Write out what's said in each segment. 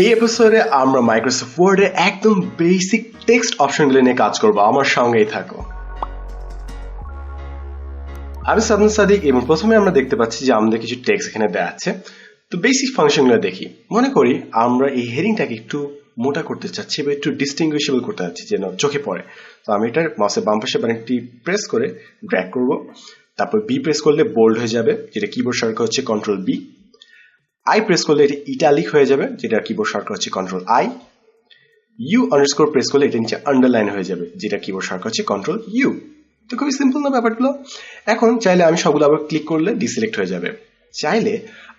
এই এপিসোডে আমরা মাইক্রোসফট ওয়ার্ডের একদম বেসিক টেক্সট অপশনগুলো নিয়ে কাজ করব। আমার সঙ্গেই থাকো। আমি সাদন সাদিক এবং প্রথমে আমরা দেখতে পাচ্ছি যে আমাদের কিছু টেক্সট এখানে দেওয়া আছে। তো বেসিক ফাংশনগুলো দেখি। মনে করি আমরা এই হেডিংটাকে একটু মোটা করতে চাচ্ছি বা একটু ডিস্টিংগুইশেবল করতে চাচ্ছি যেন চোখে পড়ে। তো আমি এটা মাউসের বাম পাশে বাটনটি প্রেস করে ড্র্যাগ করব। তারপর বি প্রেস করলে বোল্ড হয়ে যাবে, যেটা কিবোর্ড শর্টকাট হচ্ছে কন্ট্রোল বি। আই প্রেস করলে এটা ইটালিক হয়ে যাবে, যেটা কিবোর্ড শর্টকাট হচ্ছে control I. U underscore press করলে এটা নিচে আন্ডারলাইন হয়ে যাবে, যেটা কিবোর্ড শর্টকাট হচ্ছে কন্ট্রোল ইউ। তো খুবই সিম্পল না ব্যাপারগুলো। এখন চাইলে আমি সবগুলো আবার ক্লিক করলে ডিসিলেক্ট হয়ে যাবে। চাইলে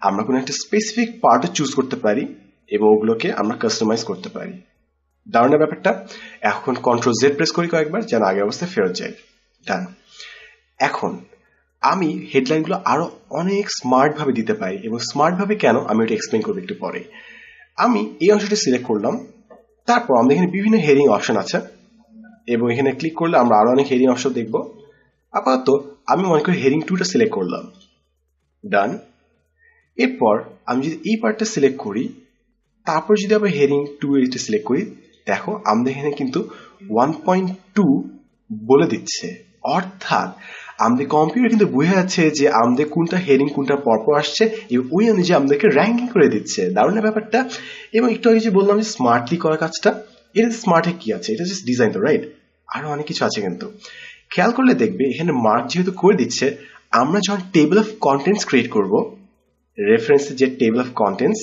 আমরা কোনো একটা স্পেসিফিক পার্টও চুজ করতে পারি এবং ওগুলোকে আমরা কাস্টমাইজ করতে পারি। দারুণ ব্যাপারটা। এখন কন্ট্রোল জেড প্রেস করি কয়েকবার যেন আগের অবস্থায় ফেরত যায়। ডান। এখন আমি হেডলাইনগুলো আরো অনেক স্মার্ট ভাবে দিতে পারি, এবং স্মার্ট ভাবে কেন আমি ওটা এক্সপ্লেন করবো একটু পরে। আমি এই অংশটি সিলেক্ট করলাম। তারপর আমাদের এখানে বিভিন্ন হেডিং অপশন আছে এবং এখানে ক্লিক করলে আমরা আরো অনেক হেডিং অপশন দেখবো। আপাতত আমি মনে করি হেডিং 2টা সিলেক্ট করলাম। ডান। এরপর আমি যদি এই পার্টটা সিলেক্ট করি, তারপর যদি আবার হেডিং 2 এটা সিলেক্ট করি, দেখো আমাদের এখানে কিন্তু 1.2 বলে দিচ্ছে। অর্থাৎ আমাদের কম্পিউটার কিন্তু বোঝা যাচ্ছে যে আমাদের কোনটা হেডিং কোনটা পরপর আসছে এবং ওই অনুযায়ী আমাদেরকে র্যাঙ্কিং করে দিচ্ছে। দারুণ ব্যাপারটা। এবং একটু আগে যে বললাম যে স্মার্টলি করা কাজটা, এটা স্মার্টে কি আছে, এটা জাস্ট ডিজাইন তো, রাইট? আরো অনেক কিছু আছে কিন্তু। খেয়াল করলে দেখবে এখানে মার্ক যেহেতু করে দিচ্ছে, আমরা যখন টেবিল অফ কন্টেন্টস ক্রিয়েট করব, রেফারেন্সে যে টেবিল অফ কন্টেন্টস,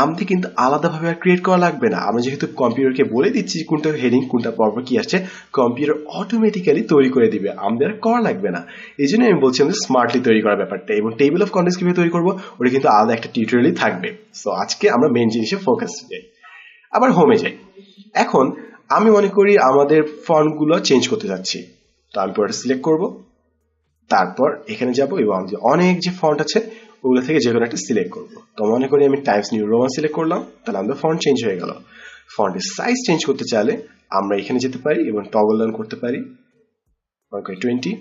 আমাদের কিন্তু আলাদাভাবে আর ক্রিয়েট করা লাগবে না। আমরা যেহেতু কম্পিউটারকে বলে দিচ্ছি কোনটা হেডিং কোনটা পরপর কি আসছে, কম্পিউটার অটোমেটিক্যালি তৈরি করে দিবে, আমাদের আর করা লাগবে না। এই জন্য আমি বলছি আমাদের স্মার্টলি তৈরি করার ব্যাপারটা। এবং টেবিল অফ কন্টেন্টস কিভাবে তৈরি করবো ওটা কিন্তু আলাদা একটা টিউটোরিয়ালই থাকবে। সো আজকে আমরা মেন জিনিসে ফোকাস যাই। আবার হোমে যাই। এখন আমি মনে করি আমাদের ফন্টগুলো চেঞ্জ করতে যাচ্ছি। তো আমি পুরোটা সিলেক্ট করব। তারপর এখানে যাব এবং আমাদের অনেক যে ফন্ট আছে ওগুলো থেকে যে কোনো একটা সিলেক্ট করবো। তো মনে করি আমি টাইমস নিউ রোমান সিলেক্ট করলাম, তাহলে আমাদের ফন্ট চেঞ্জ হয়ে গেল। ফন্টের সাইজ চেঞ্জ করতে চাইলে আমরা এখানে যেতে পারি এবং টগল ডাউন করতে পারি 20,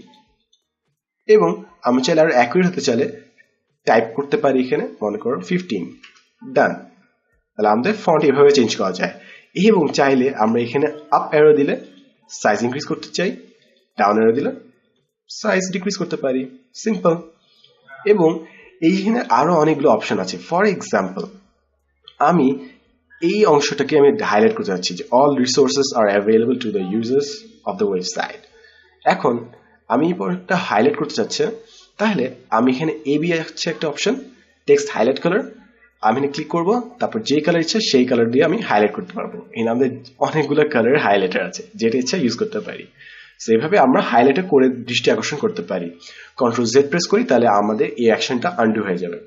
এবং আমি চাইলে আরো অ্যাকুরেট হতে চাইলে টাইপ করতে পারি এখানে মনে করো 15। ডান। তাহলে আমাদের ফন্ট এভাবে চেঞ্জ করা যায়। এবং চাইলে আমরা এখানে আপ অ্যারো দিলে সাইজ ইনক্রিজ করতে চাই, ডাউন অ্যারো দিলে সাইজ ডিক্রিজ করতে পারি। সিম্পল। এবং এইখানে আরো অনেকগুলো অপশন আছে। ফর এক্সাম্পল, আমি এই অংশটাকে আমি হাইলাইট করতে চাচ্ছি যে all resources R available to the users of the website. এখন আমি এই পরটা হাইলাইট করতে চাচ্ছি, তাহলে আমি এখানে এবি আছে একটা অপশন, টেক্সট হাইলাইট কালার। আমি এখানে ক্লিক করব, তারপর যে কালার ইচ্ছা সেই কালার দিয়ে আমি হাইলাইট করতে পারবো। এখানে আমাদের অনেকগুলো কালারের হাইলাইটার আছে, যেটা ইচ্ছা ইউজ করতে পারি। এইভাবে আমরা হাইলাইট করে দৃষ্টি আকর্ষণ করতে পারি। কন্ট্রোল জেড প্রেস করি, তাহলে আমাদের এই অ্যাকশনটা আনডু হয়ে যাবে।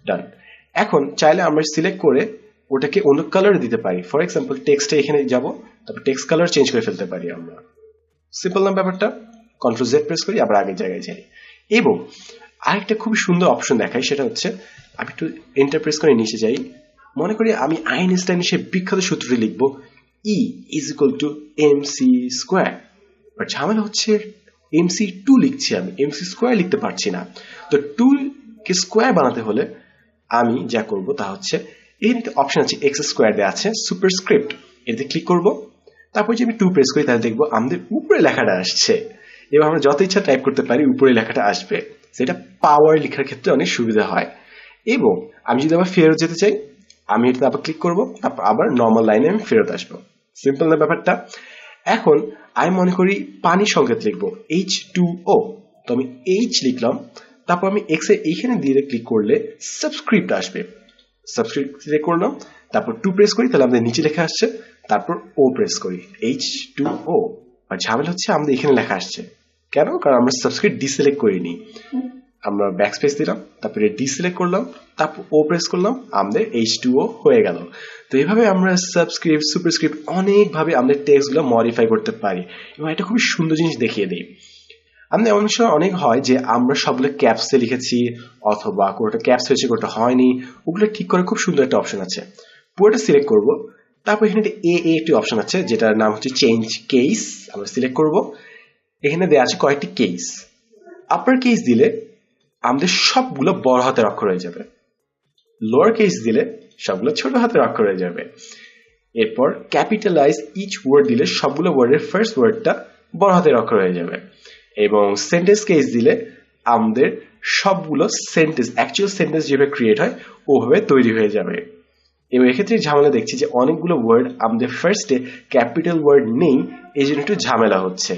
ডান। এখন চাইলে আমরা সিলেক্ট করে ওটাকে অন্য কালারে দিতে পারি। ফর এক্সাম্পল টেক্সটে এখানে যাব, তারপর টেক্সট কালার চেঞ্জ করে ফেলতে পারি আমরা। সিম্পল না ব্যাপারটা? কন্ট্রোল জেড প্রেস করি, আবার আগের জায়গায় যাই। এবং আরেকটা খুব সুন্দর অপশন দেখাই, সেটা হচ্ছে আমি একটু এন্টার প্রেস করে নিচে যাই। মনে করি আমি আইনস্টাইনের সে বিখ্যাত সূত্রটি লিখবো, E is equal to mc square. ঝামেলা হচ্ছে MC2 লিখছি, আমি MC স্কোয়ার লিখতে পারছি না। তো 2 কে স্কোয়ার বানাতে হলে আমি যা করব তা হচ্ছে, এখানে একটা অপশন আছে এক্স স্কোয়ার দেওয়া আছে, সুপারস্ক্রিপ্ট, এতে ক্লিক করব। তারপর যদি আমি 2 প্রেস করি, তাহলে দেখবো আমাদের উপরে লেখাটা আসছে। এবার আমরা যত ইচ্ছা টাইপ করতে পারি, উপরে লেখাটা আসবে। সেটা পাওয়ার লেখার ক্ষেত্রে অনেক সুবিধা হয়। এবং আমি যদি আবার ফেরত যেতে চাই, আমি এটাতে আবার ক্লিক করব, তারপর আবার নর্মাল লাইনে আমি ফেরত আসবো। সিম্পল না ব্যাপারটা? এখন আমি মনে করি পানির সংকেত লিখবো H2O। তো আমি H লিখলাম, তারপর আমি এক্স এর এইখানে দিয়ে ক্লিক করলে সাবস্ক্রিপ্ট আসবে। সাবস্ক্রিপ্ট সিলেক্ট করলাম, তারপর 2 প্রেস করি, তাহলে আমাদের নিচে লেখা আসছে। তারপর O প্রেস করি, H2O। আর ঝামেলা হচ্ছে আমাদের এখানে লেখা আসছে কেন? কারণ আমরা সাবস্ক্রিপ্ট ডিসিলেক্ট করিনি। আমরা ব্যাকস্পেস দিলাম, তারপরে ডিসিলেক্ট করলাম, তারপর O প্রেস করলাম, আমাদের H2O হয়ে গেল। তো এইভাবে আমরা সাবস্ক্রিপ্ট সুপারস্ক্রিপ্ট অনেকভাবে আমাদের টেক্সটগুলো মডিফাই করতে পারি, এবং এটা খুবই সুন্দর জিনিস দেখিয়ে দেই। আমাদের এমন সময় অনেক হয় যে আমরা সবগুলো ক্যাপসে লিখেছি, অথবা কোনোটা ক্যাপস হয়েছে কোনোটা হয়নি, ওগুলো ঠিক করে খুব সুন্দর একটা অপশন আছে। পুরোটা সিলেক্ট করব, তারপর এখানে একটা একটি অপশন আছে যেটার নাম হচ্ছে চেঞ্জ কেস। আমরা সিলেক্ট করব, এখানে দেওয়া আছে কয়েকটি কেস। আপার কেস দিলে আমাদের সবগুলো বড় হাতের অক্ষর হয়ে যাবে, লোয়ার কেস দিলে সবগুলো ছোট হাতের অক্ষর হয়ে যাবে। এরপর ক্যাপিটালাইজ ইচ ওয়ার্ড দিলে সবগুলো ওয়ার্ডের ফার্স্ট ওয়ার্ডটা বড় হাতের অক্ষর হয়ে যাবে। এবং সেন্টেন্স কেস দিলে আমাদের সবগুলো সেন্টেন্স, অ্যাকচুয়াল সেন্টেন্স যেভাবে ক্রিয়েট হয় ওভাবে তৈরি হয়ে যাবে। এবং এক্ষেত্রে ঝামেলা দেখছি যে অনেকগুলো ওয়ার্ড আমাদের ফার্স্টে ক্যাপিটাল ওয়ার্ড নেই, এই জন্য একটু ঝামেলা হচ্ছে।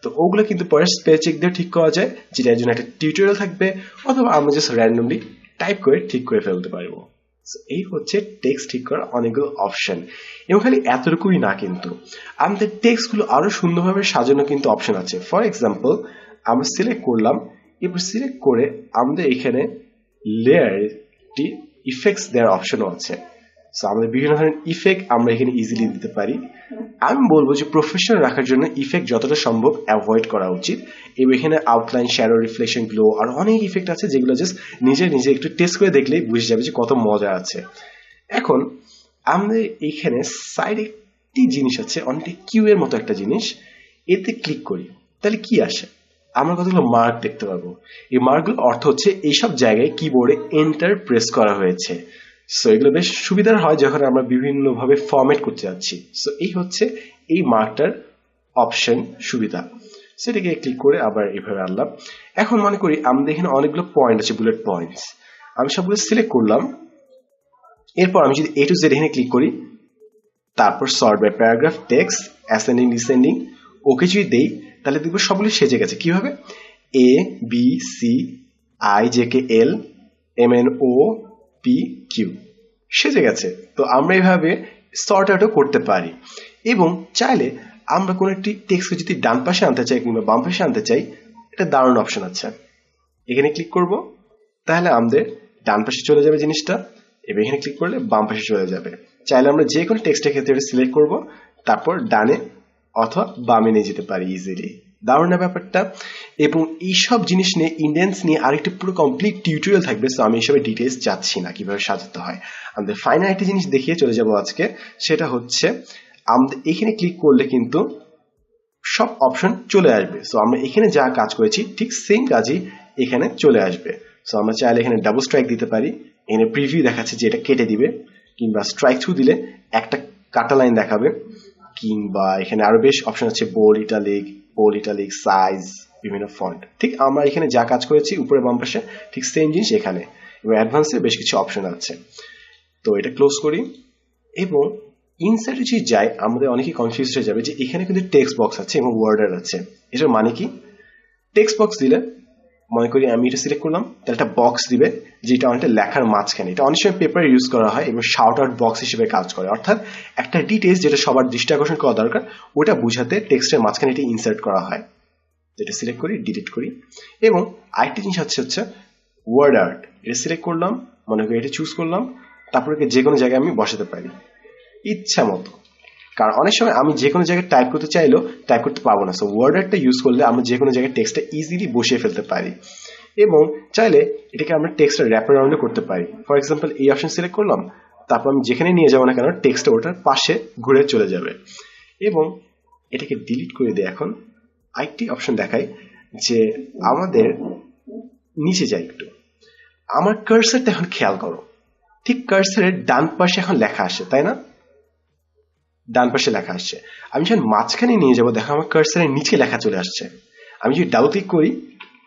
তো ওগুলো কিন্তু পরে স্পেল চেক দিয়ে ঠিক করা যায়, যেটার জন্য একটা টিউটোরিয়াল থাকবে, অথবা আমরা জাস্ট র্যান্ডমলি টাইপ করে ঠিক করে ফেলতে পারবো। এই হচ্ছে টেক্সট ঠিক করার অনেকগুলো অপশন। এবং খালি এতটুকুই না, কিন্তু আমাদের টেক্সট গুলো আরো সুন্দরভাবে সাজানো কিন্তু অপশন আছে। ফর এক্সাম্পল, আমরা সিলেক্ট করলাম, এরপর সিলেক্ট করে আমাদের এখানে লেয়ারটি ইফেক্টস দেওয়ার অপশনও আছে। সো আমাদের বিভিন্ন ধরনের ইফেক্ট আমরা এখানে ইজিলি দিতে পারি। আমি বলবো যে প্রফেশনাল রাখার জন্য ইফেক্ট যতটা সম্ভব অ্যাভয়েড করা উচিত। এবং এখানে আউটলাইন, শ্যাডো, রিফ্লেকশন, গ্লো আর অনেক ইফেক্ট আছে যেগুলো জাস্ট নিজে একটু টেস্ট করে দেখলেই বুঝে যাবে যে কত মজা আছে। এখন আমাদের এখানে সাইডে একটি জিনিস আছে, অনেকটা কিউ এর মতো একটা জিনিস, এতে ক্লিক করি তাহলে কি আসে? আমরা কতগুলো মার্ক দেখতে পাবো। এই মার্কগুলোর অর্থ হচ্ছে এইসব জায়গায় কিবোর্ডে এন্টার প্রেস করা হয়েছে। সো এগুলো বেশ সুবিধার হয় যখন আমরা বিভিন্ন ভাবে ফরম্যাট করতে যাচ্ছি। সো এই হচ্ছে এই মার্কটার অপশন সুবিধা। সেটাকে ক্লিক করে আবার এভাবে আনলাম। এখন মনে করি আমাদের এখানে অনেকগুলো পয়েন্ট আছে, বুলেট পয়েন্টস। আমি সবগুলো সিলেক্ট করলাম। এরপর আমি যদি এ টু জেড এখানে ক্লিক করি, তারপর sort by paragraph, text, ascending, descending, okay যদি দেই তাহলে দেখবো সবগুলো সেজে গেছে। কিভাবে? A B C I J K L M N O P Q সেজে গেছে। তো আমরা এইভাবে সর্ট আউটও করতে পারি। এবং চাইলে আমরা কোনো একটি টেক্সটকে যদি ডান পাশে আনতে চাই কিংবা বাম পাশে আনতে চাই, এটা দারুণ অপশন আছে। এখানে ক্লিক করব, তাহলে আমাদের ডান পাশে চলে যাবে জিনিসটা, এবং এখানে ক্লিক করলে বাম পাশে চলে যাবে। চাইলে আমরা যে কোনো টেক্সটের ক্ষেত্রে সিলেক্ট করব, তারপর ডানে অথবা বামে নিয়ে যেতে পারি ইজিলি। দারুণ না ব্যাপারটা? এবং এইসব জিনিস নিয়ে, ইন্ডেন্স নিয়ে আরেকটি পুরো কমপ্লিট টিউটোরিয়াল থাকবে। সো আমি এসবের ডিটেলস যাচ্ছি না কিভাবে সাজাতে হয়। আমাদের ফাইনাল একটা জিনিস দেখিয়ে চলে যাব আজকে, সেটা হচ্ছে আমাদের এখানে ক্লিক করলে কিন্তু সব অপশন চলে আসবে। সো আমরা এখানে যা কাজ করেছি ঠিক সেম কাজই এখানে চলে আসবে। সো আমরা চাইলে এখানে ডাবল স্ট্রাইক দিতে পারি, এখানে প্রিভিউ দেখাচ্ছে যে এটা কেটে দিবে, কিংবা স্ট্রাইক থ্রু দিলে একটা কাটা লাইন দেখাবে, কিংবা এখানে আরো বেশ অপশন আছে, বোল্ড, ইটালিক, সাইজ, বিভিন্ন ফন্ট। ঠিক আমরা এখানে যা কাজ করেছি উপরে বাম পাশে ঠিক সেম জিনিস এখানে, এবং অ্যাডভান্সে বেশ কিছু অপশন আছে। তো এটা ক্লোজ করি, এবং ইনসাইডে যদি যাই আমাদের অনেকেই কনফিউজ হয়ে যাবে যে এখানে কিন্তু টেক্সট বক্স আছে এবং ওয়ার্ডার আছে। এটার মানে কি? টেক্সট বক্স দিলে মনে করি আমি এটা সিলেক্ট করলাম, তাহলে একটা বক্স দিবে যেটা অনেকটা লেখার মাঝখানে। এটা অনেক সময় পেপার ইউজ করা হয় এবং শাউট আউট বক্স হিসেবে কাজ করে। অর্থাৎ একটা ডিটেলস যেটা সবার দৃষ্টি আকর্ষণ করা দরকার ওটা বুঝাতে টেক্সটের মাঝখানে এটা ইনসার্ট করা হয়। এটা সিলেক্ট করি, ডিলিট করি। এবং আরেকটি জিনিস হচ্ছে ওয়ার্ড আর্ট। এটা সিলেক্ট করলাম, মনে করি এটা চুজ করলাম, তারপরে যে কোনো জায়গায় আমি বসাতে পারি ইচ্ছা মতো। কারণ অনেক সময় আমি যে কোনো জায়গায় টাইপ করতে চাইলেও টাইপ করতে পারবো না। সো ওয়ার্ড আর্টটা ইউজ করলে আমরা যে কোনো জায়গায় টেক্সটটা ইজিলি বসিয়ে ফেলতে পারি। এবং চাইলে এটাকে আমরা টেক্সটটা র্যাপ অ্যারাউন্ডও করতে পারি। ফর এক্সাম্পল, এই অপশন সিলেক্ট করলাম, তারপর আমি যেখানে নিয়ে যাবো না কেন টেক্সটটা ওটার পাশে ঘুরে চলে যাবে। এবং এটাকে ডিলিট করে দিই। এখন আরেকটি অপশন দেখাই যে আমাদের নিচে যাই একটু, আমার কার্সারটা এখন খেয়াল করো, ঠিক কার্সারের ডান পাশে এখন লেখা আসে, তাই না? ডান পাশে লেখা আসছে। আমি যখন মাঝখানে নিয়ে যাবো, দেখো আমার কার্সারের নিচে লেখা চলে আসছে। আমি যদি ডাবল ক্লিক করি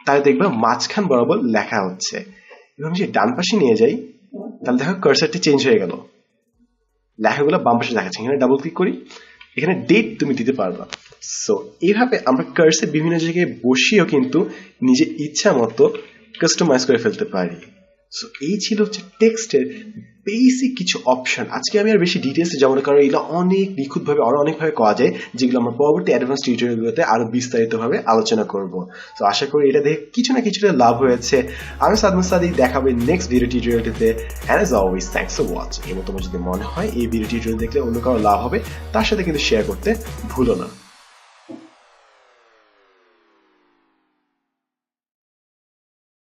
তাহলে দেখবো মাঝখান বরাবর লেখা হচ্ছে। এবং আমি যদি ডান পাশে নিয়ে যাই তাহলে দেখো কার্সারটি চেঞ্জ হয়ে গেল, লেখাগুলো বাম পাশে দেখাচ্ছে। এখানে ডাবল ক্লিক করি, এখানে ডেট তুমি দিতে পারবা। সো এইভাবে আমরা কার্সার বিভিন্ন জায়গায় বসিয়েও কিন্তু নিজের ইচ্ছা মতো কাস্টমাইজ করে ফেলতে পারি। সো এই ছিল হচ্ছে টেক্সটের বেসিক কিছু অপশন। আজকে আমি আর বেশি ডিটেলসে যাবো না, কারণ এগুলো অনেক নিখুঁতভাবে আরো অনেকভাবে করা যায়, যেগুলো আমরা পরবর্তী অ্যাডভান্স টিউটোরিয়ালগুলোতে আরো বিস্তারিতভাবে আলোচনা করব। তো আশা করি এটা দেখে কিছু না কিছুটা লাভ হয়েছে। আমি সাদমান সাদিক, দেখাবে নেক্সট ভিডিও টিউটোরিয়ালটিতে। And as always thanks for watching. এবং তোমার যদি মনে হয় এই ভিডিও টিউটোরিয়াল দেখলে অন্য কারো লাভ হবে, তার সাথে কিন্তু শেয়ার করতে ভুলো না।